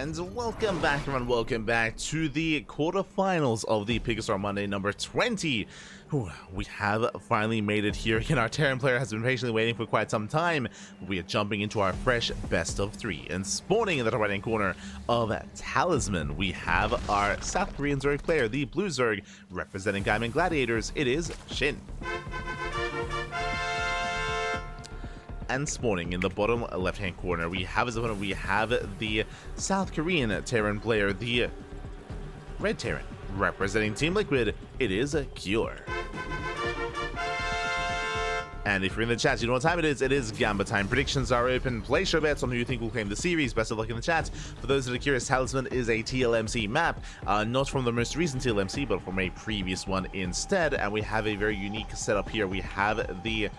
And welcome back, everyone. Welcome back to the quarterfinals of the PiGosaur Monday number 20. We have finally made it here. Again, our Terran player has been patiently waiting for quite some time. We are jumping into our fresh best of 3. And spawning in the top right hand corner of Talisman, we have our South Korean Zerg player, the Blue Zerg, representing Diamond Gladiators. It is SHIN. And spawning in the bottom left-hand corner, we have the South Korean Terran player, the Red Terran, representing Team Liquid. It is Cure. And if you're in the chat, you know what time it is. It is Gamba time. Predictions are open. Place your bets on who you think will claim the series. Best of luck in the chat. For those that are curious, Talisman is a TLMC map, not from the most recent TLMC, but from a previous one instead. And we have a very unique setup here. We have the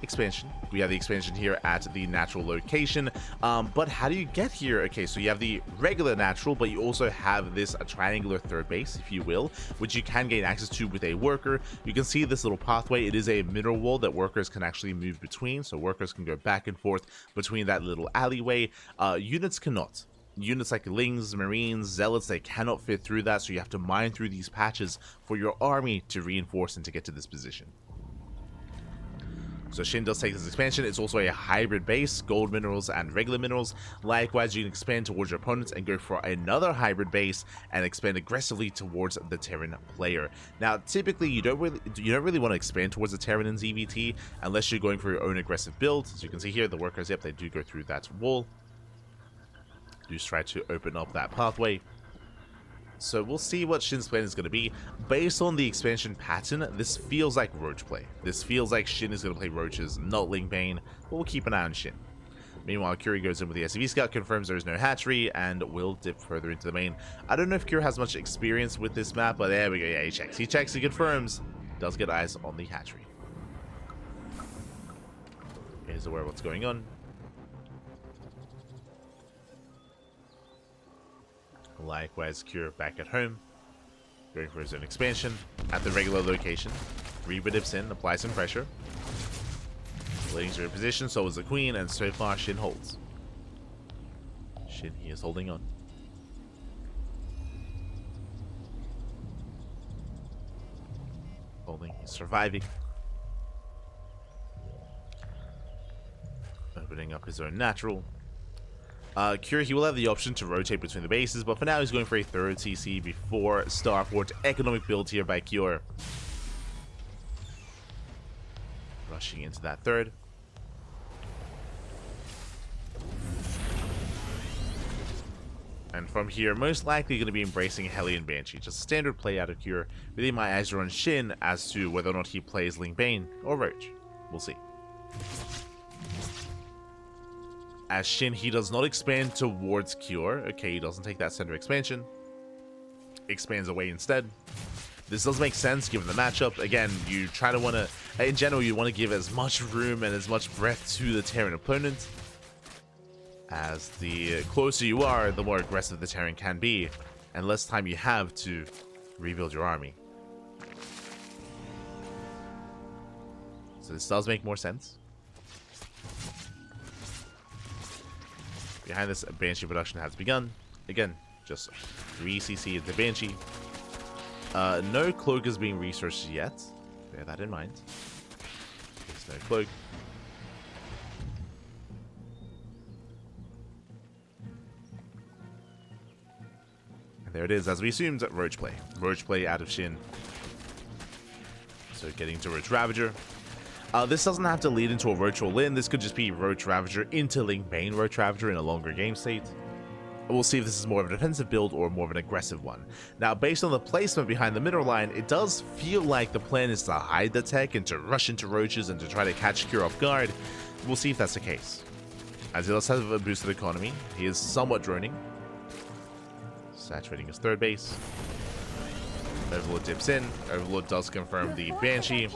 expansion. We have the expansion here at the natural location, but how do you get here? Okay, so you have the regular natural, but you also have this triangular third base, if you will, which you can gain access to with a worker. You can see this little pathway. It is a mineral wall that workers can actually move between, so workers can go back and forth between that little alleyway. Units cannot. Units like Lings, Marines, Zealots, they cannot fit through that, so you have to mine through these patches for your army to reinforce and to get to this position. So SHIN does take this expansion. It's also a hybrid base, gold minerals and regular minerals. Likewise, you can expand towards your opponents and go for another hybrid base and expand aggressively towards the Terran player. Now, typically, you don't really want to expand towards the Terran in ZvT unless you're going for your own aggressive build. As you can see here, the workers, yep, they do go through that wall. Do try to open up that pathway. So we'll see what SHIN's plan is going to be. Based on the expansion pattern, this feels like roach play. This feels like SHIN is going to play roaches, not Ling Bane, but we'll keep an eye on SHIN. Meanwhile, Curie goes in with the SCV Scout, confirms there is no hatchery, and will dip further into the main. I don't know if Curie has much experience with this map, but there we go. Yeah, he checks, he confirms. Does get eyes on the hatchery. He's aware of what's going on. Likewise, Cure back at home, going for his own expansion at the regular location. Reba dips in, applies some pressure. Ladies are in position, so is the Queen, and so far SHIN holds. SHIN, he is holding on. Holding, he's surviving. Opening up his own natural. Cure, he will have the option to rotate between the bases, but for now he's going for a third CC before Starport. Economic build here by Cure. Rushing into that third. And from here, most likely going to be embracing Hellion Banshee. Just a standard play out of Cure. Really, my eyes are on SHIN as to whether or not he plays Ling Bane or Roach. We'll see. As SHIN, he does not expand towards Cure. Okay, he doesn't take that center expansion. Expands away instead. This does make sense given the matchup. Again, you try to want to, in general, you want to give as much room and as much breadth to the Terran opponent. As the closer you are, the more aggressive the Terran can be, and less time you have to rebuild your army. So this does make more sense. Behind this, Banshee production has begun. Again, just 3 CC into Banshee. No cloak is being researched yet. Bear that in mind. There's no cloak. And there it is, as we assumed, roach play. Roach play out of SHIN. So getting to Roach Ravager. This doesn't have to lead into a Roach all-in. This could just be Roach Ravager into Ling Bane Roach Ravager in a longer game state. We'll see if this is more of a defensive build or more of an aggressive one. Now, based on the placement behind the middle line, it does feel like the plan is to hide the tech and to rush into Roaches and to try to catch Cure off guard. We'll see if that's the case. As he does have a boosted economy, he is somewhat droning. Saturating his third base. Overlord dips in. Overlord does confirm the Banshee.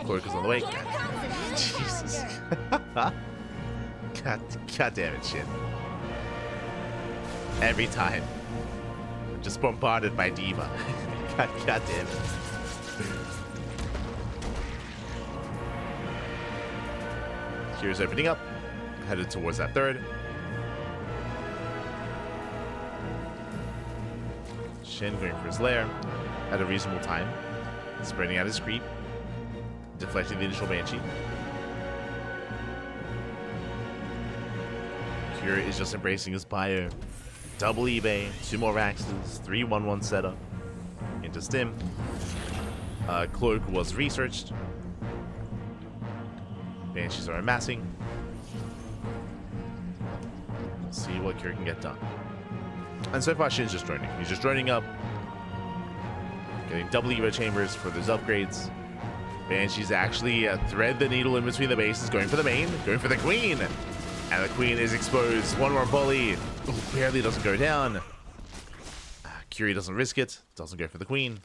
Cloak is on the way. Jesus. God damn it, SHIN. Every time. I'm just bombarded by Diva. God damn it. Here's opening up. Headed towards that third. SHIN going for his lair at a reasonable time. Spreading out his creep. Deflecting the initial Banshee. Kira is just embracing his bio. Double eBay, 2 more Raxes, 3-1-1 setup. Into Stim. Cloak was researched. Banshees are amassing. We'll see what Kira can get done. And so far, Shin's just droning. He's just droning up. Getting double evo chambers for those upgrades. Banshees actually thread the needle in between the bases, going for the main, going for the queen. And the queen is exposed. One more volley. Ooh, barely doesn't go down. Curie doesn't risk it. Doesn't go for the queen.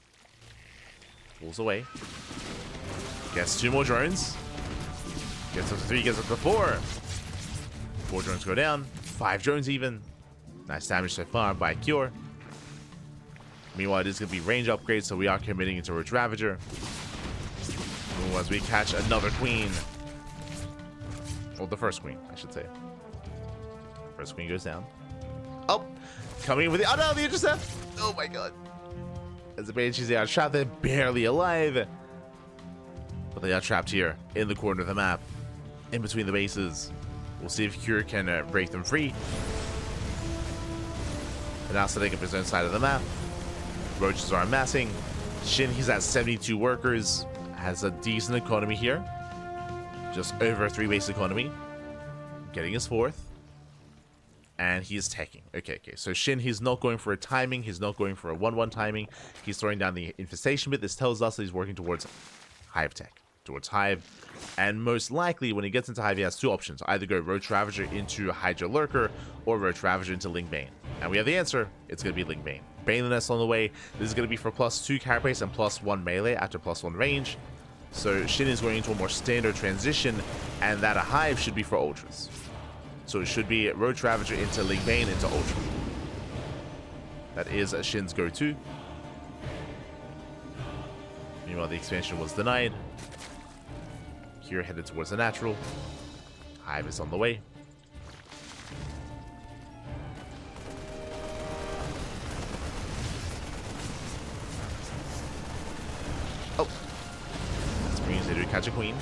Pulls away. Gets 2 more drones. Gets up to 3, gets up to 4. 4 drones go down. 5 drones even. Nice damage so far by Cure. Meanwhile, it is going to be range upgrades, so we are committing into Roach Ravager. Ooh, as we catch another queen. Well, the first queen, I should say. First queen goes down. Oh! Coming in with the... Oh no, the intercept! Oh my god. As the Banshees are trapped, they're barely alive. But they are trapped here, in the corner of the map. In between the bases. We'll see if Cure can break them free. And now setting up his own side of the map. Roaches are amassing. SHIN, he's at 72 workers. Has a decent economy here. Just over a 3-base economy. Getting his 4th. And he's teching. Okay. So SHIN, he's not going for a timing. He's not going for a 1-1 timing. He's throwing down the infestation bit. This tells us that he's working towards Hive tech. Towards Hive. And most likely, when he gets into Hive, he has 2 options. Either go Roach Ravager into Hydra Lurker, or Roach Ravager into Ling Bane. And we have the answer. It's going to be Ling Bane. Baneless on the way. This is going to be for +2 carapace and +1 melee after +1 range. So SHIN is going into a more standard transition, and that a Hive should be for Ultras. So it should be Roach Ravager into Ling Bane into Ultra. That is SHIN's go-to. Meanwhile, the expansion was denied. Kira headed towards the natural. Hive is on the way. Oh. That means they do catch a queen.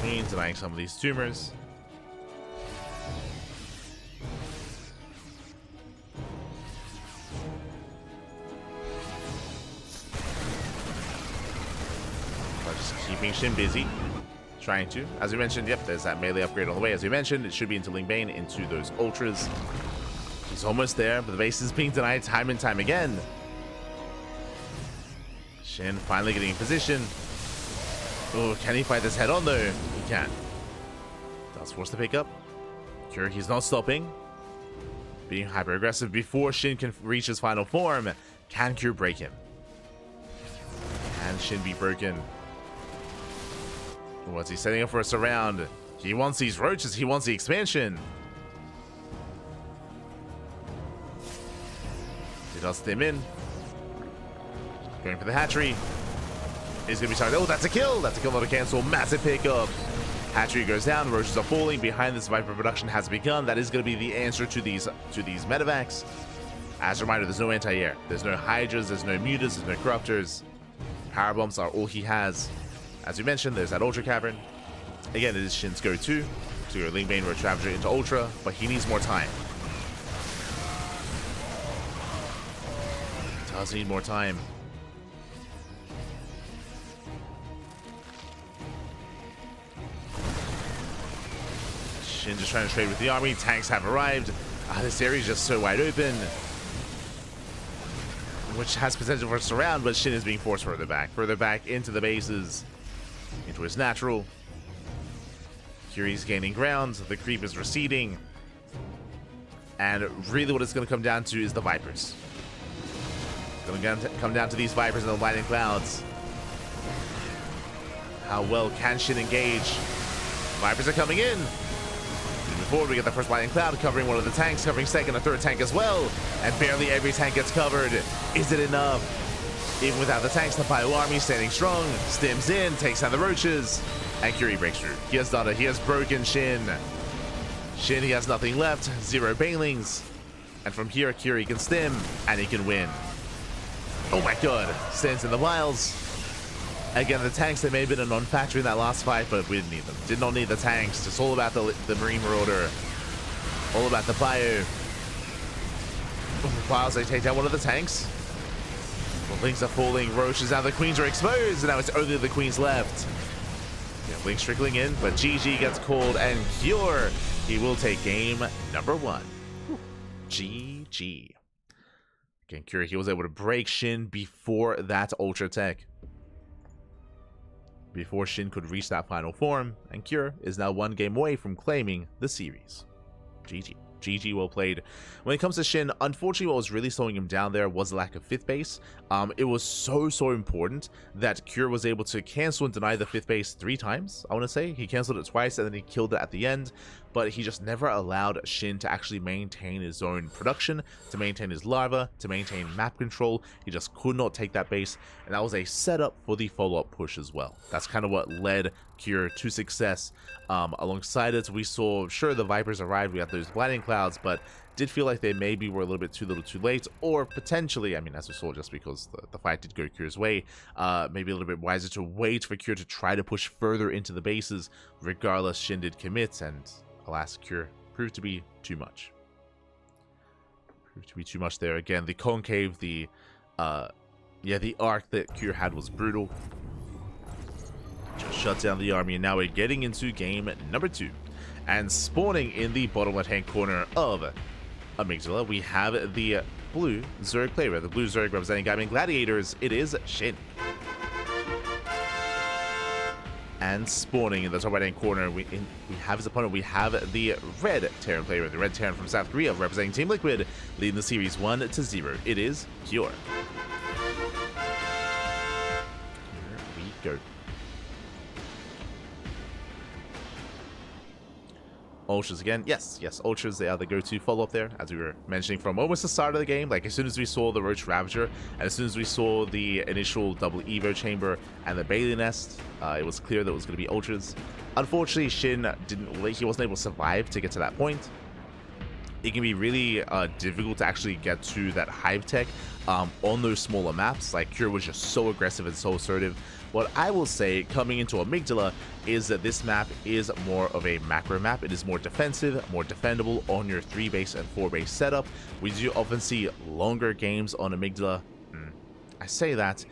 Queen denying some of these tumors. Keeping SHIN busy, trying to. As we mentioned, yep, there's that melee upgrade on the way. As we mentioned, it should be into Ling Bane, into those Ultras. He's almost there, but the base is being denied time and time again. SHIN finally getting in position. Oh, can he fight this head on though? He can. That's forced to pick up. Cure, he's not stopping. Being hyper aggressive before SHIN can reach his final form. Can Cure break him? Can SHIN be broken? What's he setting up for a surround? He wants these roaches. He wants the expansion. He does stim in. Going for the hatchery. He's going to be targeted. Oh, that's a kill. That's a kill, not a cancel. Massive pickup. Hatchery goes down. Roaches are falling. Behind this, Viper production has begun. That is going to be the answer to these medevacs. As a reminder, there's no anti-air. There's no Hydras. There's no Mutas. There's no Corruptors. Power bombs are all he has. As we mentioned, there's that Ultra Cavern. Again, it is SHIN's go-to. So go Ling Bane, Roach Ravager into Ultra, but he needs more time. Does need more time. SHIN just trying to trade with the army. Tanks have arrived. This area is just so wide open, which has potential for a surround, but SHIN is being forced further back into the bases. Into his natural. Curie's gaining ground. The creep is receding. And really what it's going to come down to is the Vipers. It's going to come down to these Vipers and the lightning clouds. How well can SHIN engage? Vipers are coming in. Moving forward, we get the first lightning cloud covering one of the tanks, covering second and third tank as well. And barely every tank gets covered. Is it enough? Even without the tanks, the Bio Army standing strong, stims in, takes down the roaches. And Curie breaks through. He has done it. He has broken Shin. Shin, he has nothing left. 0 banelings. And from here, Curie can stim, and he can win. Oh my god. Stands in the vials. Again, the tanks, they may have been a non-factor in that last fight, but we didn't need them. Did not need the tanks. It's all about the Marine Marauder. All about the bio. Files, they take down one of the tanks. The Lings are falling. Roches now. The Queens are exposed, and now it's only the Queens left. Yeah, Lings trickling in, but GG gets called, and Cure, he will take game number 1. GG. Again, Cure, he was able to break Shin before that Ultra Tech. Before Shin could reach that final form, and Cure is now 1 game away from claiming the series. GG. GG, well played. When it comes to Shin, unfortunately what was really slowing him down there was the lack of 5th base. It was so important that Cure was able to cancel and deny the 5th base 3 times, I want to say. He canceled it twice and then he killed it at the end, but he just never allowed Shin to actually maintain his own production, to maintain his larva, to maintain map control. He just could not take that base, and that was a setup for the follow-up push as well. That's kind of what led Cure to success. Alongside it, we saw, sure, the Vipers arrived, we got those blinding clouds, but did feel like they maybe were a little bit too little too late, or potentially, I mean, as we saw, just because the fight did go Cure's way, maybe a little bit wiser to wait for Cure to try to push further into the bases. Regardless, Shin did commit, and alas, Cure proved to be too much. There. Again, the concave, the arc that Cure had was brutal. Just shut down the army, and now we're getting into game number 2. And spawning in the bottom left-hand corner of Amygdala, we have the blue Zerg player, the blue Zerg representing Gaming Gladiators. It is Shin. And spawning in the top right-hand corner, we have his opponent. We have the red Terran player, the red Terran from South Korea, representing Team Liquid, leading the series 1-0. It is Cure. Here we go. Ultras again. Yes, Ultras, they are the go-to follow-up there, as we were mentioning from almost the start of the game. Like, as soon as we saw the Roach Ravager, and as soon as we saw the initial double Evo chamber and the Bailey Nest, it was clear that it was going to be Ultras. Unfortunately, Shin he wasn't able to survive to get to that point. It can be really difficult to actually get to that Hive Tech on those smaller maps. Like, Cure was just so aggressive and so assertive. What I will say, coming into Amygdala, is that this map is more of a macro map. It is more defensive, more defendable on your 3-base and 4-base setup. We do often see longer games on Amygdala. I say that.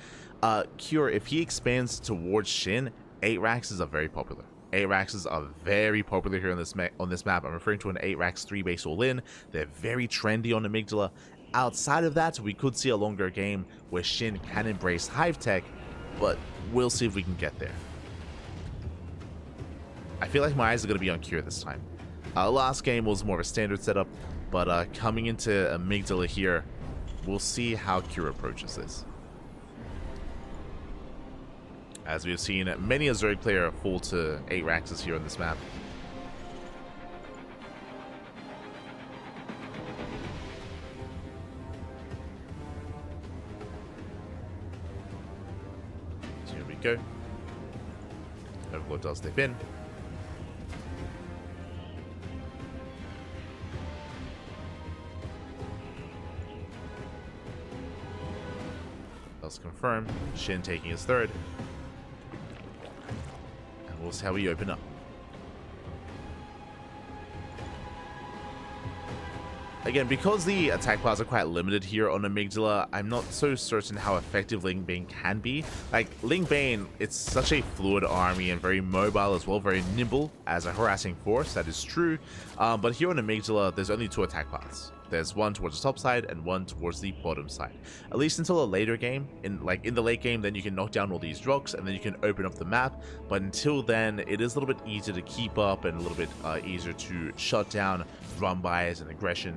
Cure, if he expands towards Shin, 8 racks are very popular. 8 racks are very popular here on this map. I'm referring to an 8 racks 3-base all-in. They're very trendy on Amygdala. Outside of that, we could see a longer game where Shin can embrace Hive Tech, but we'll see if we can get there. I feel like my eyes are going to be on Cure this time. Last game was more of a standard setup, but coming into Amygdala here, we'll see how Cure approaches this. As we have seen many a Zerg player fall to 8 racks here on this map. So here we go. Overlord does step in. Does confirm. Shin taking his 3rd. We'll see how we open up. Again, because the attack bars are quite limited here on Amygdala, I'm not so certain how effective Ling Bane can be. Like, Ling Bane, it's such a fluid army and very mobile as well, very nimble as a harassing force, that is true. But here on Amygdala, there's only 2 attack paths. There's one towards the top side and one towards the bottom side. At least until a later game. In the late game, then you can knock down all these rocks and then you can open up the map. But until then, it is a little bit easier to keep up and a little bit easier to shut down run-bys and aggression.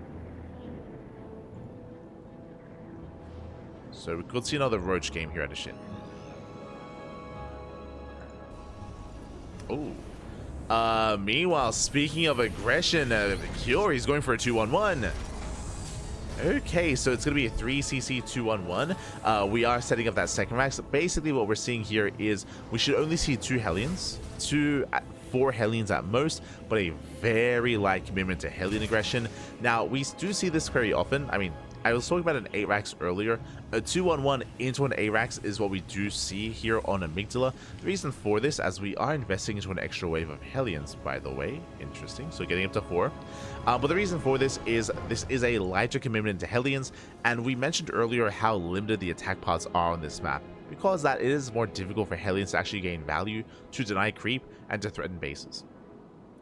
So we could see another Roach game here at a Shin. Oh. Meanwhile, speaking of aggression, Cure, he's going for a 2-1-1. Okay, so it's going to be a 3cc 2-on-1. We are setting up that second rack. So basically what we're seeing here is we should only see 2 Hellions, 4 Hellions at most, but a very light commitment to Hellion aggression. Now, we do see this very often. I mean, I was talking about an 8-Rax earlier. A 2-on-1 into an 8-Rax is what we do see here on Amygdala. The reason for this, as we are investing into an extra wave of Hellions, by the way. Interesting. So getting up to 4. But the reason for this is a lighter commitment to Hellions, and we mentioned earlier how limited the attack pods are on this map. Because that it is more difficult for Hellions to actually gain value, to deny creep, and to threaten bases.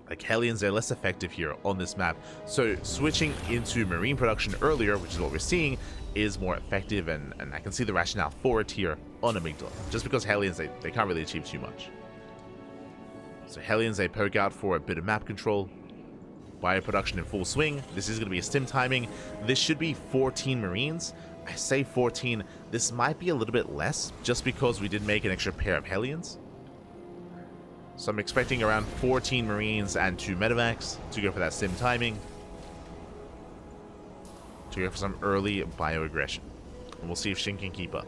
Like Hellions, they're less effective here on this map, so switching into Marine production earlier, which is what we're seeing, is more effective, and I can see the rationale for it here on Amygdala, just because Hellions, they can't really achieve too much. So Hellions, they poke out for a bit of map control, bioproduction in full swing. This is going to be a stim timing. This should be 14 Marines. I say 14, this might be a little bit less, just because we did make an extra pair of Hellions. So I'm expecting around 14 Marines and 2 medevacs to go for that stim timing. To go for some early bioaggression. And we'll see if SHIN can keep up.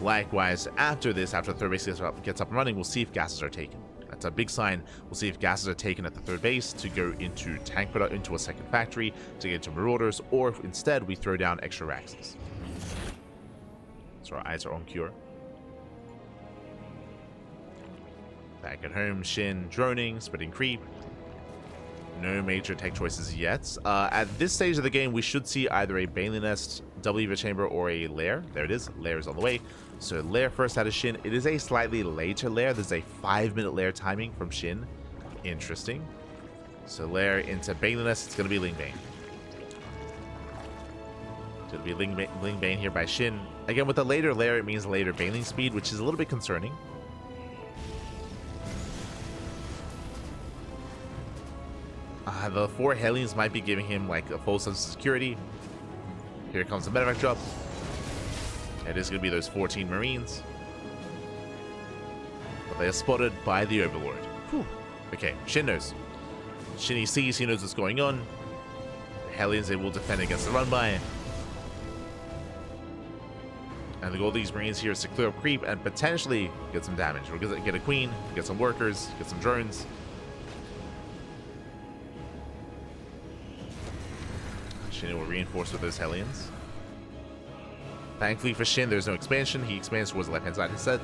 Likewise, after this, after the third base gets up and running, we'll see if gases are taken. That's a big sign. We'll see if gases are taken at the third base to go into tank product, into a second factory, to get into Marauders, or if instead we throw down extra Raxes. So our eyes are on Cure. Back at home, SHIN droning, spreading creep. No major tech choices yet. At this stage of the game, we should see either a Baneling Nest, W chamber, or a Lair. There it is. Lair is on the way. So Lair first out of SHIN. It is a slightly later Lair. There's a 5-minute Lair timing from SHIN. Interesting. So Lair into Baneling Nest. It's going to be Ling Bane. It's going to be Ling Bane here by SHIN. Again, with the later Lair, it means later Baneling speed, which is a little bit concerning. The 4 Hellions might be giving him like a full sense of security. Here comes the medevac drop. It is going to be those 14 Marines. But they are spotted by the Overlord. Whew. Okay, SHIN knows. SHIN he sees, he knows what's going on. The Hellions, they will defend against the run-by. And the goal of these Marines here is to clear up creep and potentially get some damage. We're going to get a queen, get some workers, get some drones. SHIN will reinforce with those Hellions. Thankfully for SHIN, there's no expansion. He expands towards the left-hand side instead.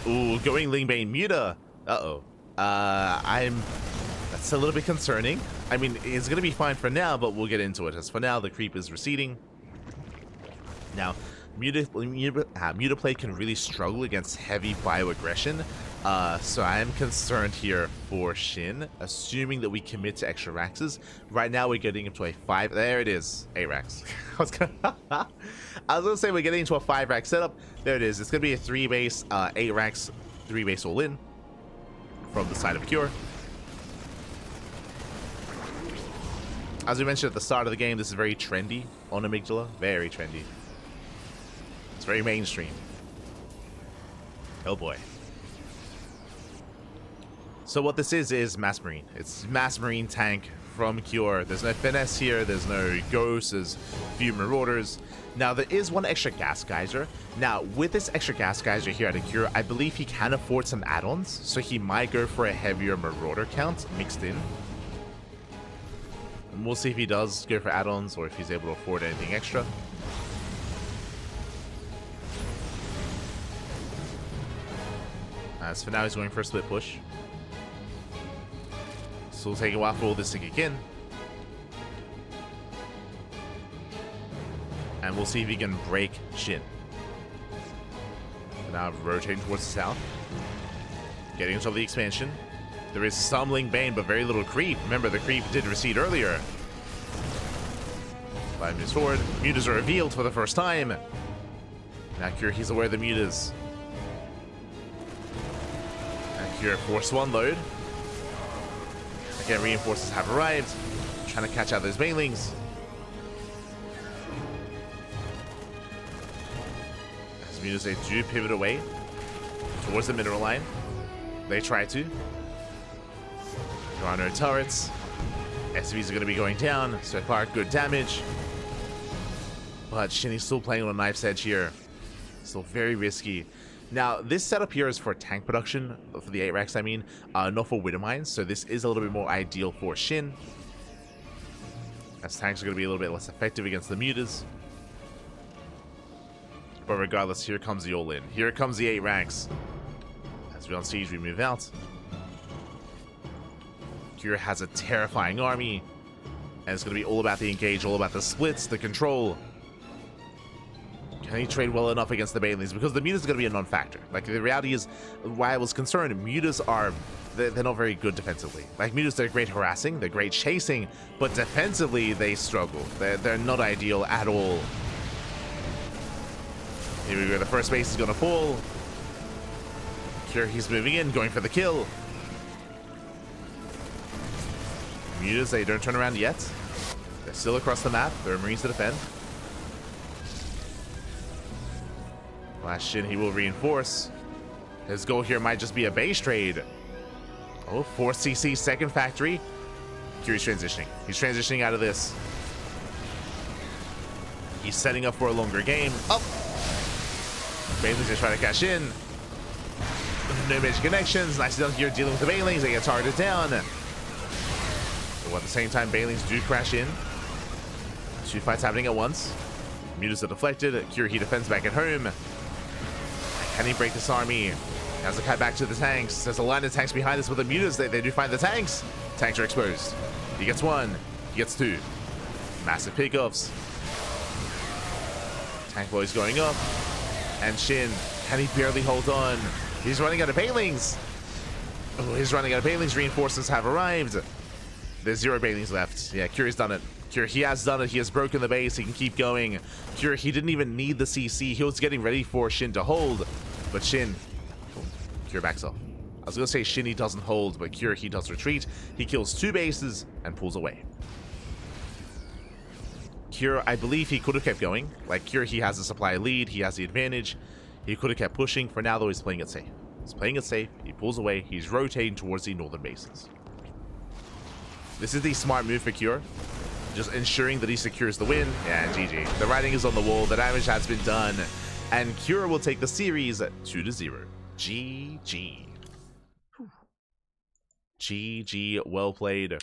Ooh, going Ling Bane Muta. Uh-oh. That's a little bit concerning. I mean, it's going to be fine for now, but we'll get into it. As for now, the creep is receding. Now, Mutaplate can really struggle against heavy bioaggression, so I am concerned here for SHIN, assuming that we commit to extra Raxes. Right now we're getting into a 5, there it is, 8 Rax. I was gonna say we're getting into a 5 Rax setup. There it is. It's gonna be a 3 base, 8 Rax, 3 base all in from the side of Cure. As we mentioned at the start of the game, this is very trendy on Amygdala, very trendy. It's very mainstream. Oh boy. So what this is Mass Marine. It's Mass Marine tank from Cure. There's no finesse here, there's no ghosts, there's few Marauders. Now there is one extra gas geyser. Now with this extra gas geyser here at a Cure, I believe he can afford some add-ons, so he might go for a heavier Marauder count mixed in. And we'll see if he does go for add-ons or if he's able to afford anything extra. As for now, he's going for a split push. So it'll take a while for all this to kick in. And we'll see if he can break SHIN. So now rotating towards the south. Getting into the expansion. There is some Ling Bane, but very little creep. Remember, the creep did recede earlier. 5 moves forward. Mutas are revealed for the first time. Now Cure, he's aware of the mutas. Here, force 1 load. Again, reinforcements have arrived. Trying to catch out those banelings. As mutas, they do pivot away towards the mineral line. They try to. There are no turrets. SVs are going to be going down. So far, good damage. But SHIN is still playing on a knife's edge here. Still very risky. Now, this setup here is for tank production, for the 8 racks, I mean, not for Widow Mines, so this is a little bit more ideal for SHIN, as tanks are going to be a little bit less effective against the mutas. But regardless, here comes the all-in. Here comes the 8 racks. As we on siege, we move out. Kira has a terrifying army, and it's going to be all about the engage, all about the splits, the control. Can he trade well enough against the Banelings? Because the mutas is going to be a non-factor. Like, the reality is, why I was concerned, mutas are, they're not very good defensively. Like, mutas, they're great harassing, they're great chasing, but defensively, they struggle. They're not ideal at all. Here we go, the first base is going to fall. Here he's moving in, going for the kill. Mutas, they don't turn around yet. They're still across the map. There are Marines to defend. Last SHIN, he will reinforce. His goal here might just be a base trade. Oh, 4cc, second factory. Kiri's transitioning. He's transitioning out of this. He's setting up for a longer game. Oh! Banelings are trying to cash in. No major connections. Nice enough here dealing with the Banelings. They get targeted down. But at the same time, Banelings do crash in. 2 fights happening at once. Mutas are deflected. Kira, he defends back at home. Can he break this army? Has the cut back to the tanks. There's a line of tanks behind us with the mutas. They do find the tanks. Tanks are exposed. He gets 1. He gets 2. Massive pickoffs. Tank boys going up. And SHIN, can he barely hold on? He's running out of Banelings. Oh, he's running out of Banelings. Reinforcements have arrived. There's 0 Banelings left. Yeah, Kiri's done it. Kira, he has done it. He has broken the base. He can keep going. Kira, he didn't even need the CC. He was getting ready for SHIN to hold. But SHIN, Kira backs off. I was going to say SHIN, he doesn't hold, but Kira, he does retreat. He kills 2 bases and pulls away. Kira, I believe he could have kept going. Like, Kira, he has the supply lead. He has the advantage. He could have kept pushing. For now, though, he's playing it safe. He's playing it safe. He pulls away. He's rotating towards the northern bases. This is the smart move for Kira. Just ensuring that he secures the win. Yeah, GG. The writing is on the wall. The damage has been done. And Kira will take the series 2-0. GG. Whew. GG. Well played.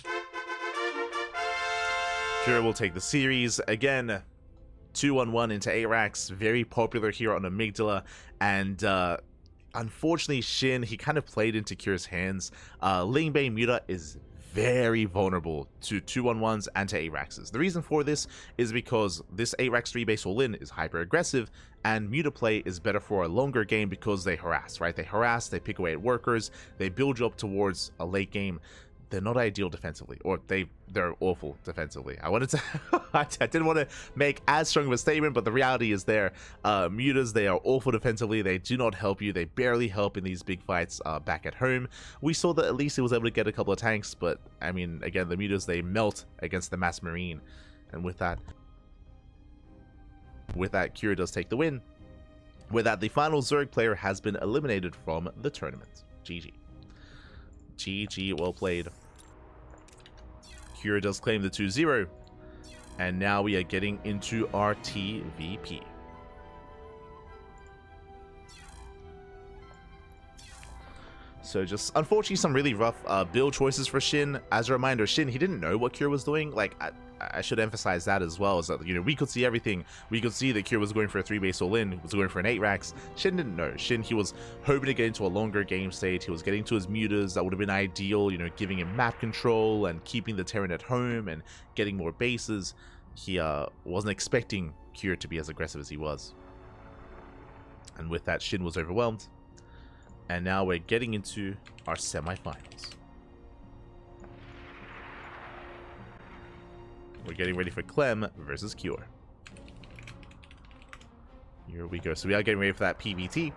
Kira will take the series. Again, 2-1-1 into 8 racks. Very popular here on Amygdala. And unfortunately, SHIN, he kind of played into Kira's hands. Lingbei Muta is very vulnerable to 2-1-1s and to 8 racks. The reason for this is because this 8 racks 3 base all in is hyper aggressive, and Muta play is better for a longer game because they harass, right? They harass, they pick away at workers, they build you up towards a late game. They're not ideal defensively, or they're awful defensively. I wanted to I didn't want to make as strong of a statement, but the reality is there. Mutas, they are awful defensively. They do not help you. They barely help in these big fights back at home. We saw that at least he was able to get a couple of tanks, but I mean, again, the Mutas, they melt against the Mass Marine, and with that, Kira does take the win. With that, the final Zerg player has been eliminated from the tournament. GG. GG, well played. Kira does claim the 2-0. And now we are getting into our TVP. So just, unfortunately, some really rough build choices for SHIN. As a reminder, SHIN, he didn't know what Kira was doing. Like, I should emphasize that as well, is that, you know, we could see everything. We could see that Kira was going for a 3-base all-in, was going for an 8 racks. SHIN didn't know. SHIN, he was hoping to get into a longer game state. He was getting to his mutas. That would have been ideal, you know, giving him map control and keeping the Terran at home and getting more bases. He wasn't expecting Kira to be as aggressive as he was. And with that, SHIN was overwhelmed. And now we're getting into our semifinals. We're getting ready for Clem versus Cure. Here we go. So we are getting ready for that PVT.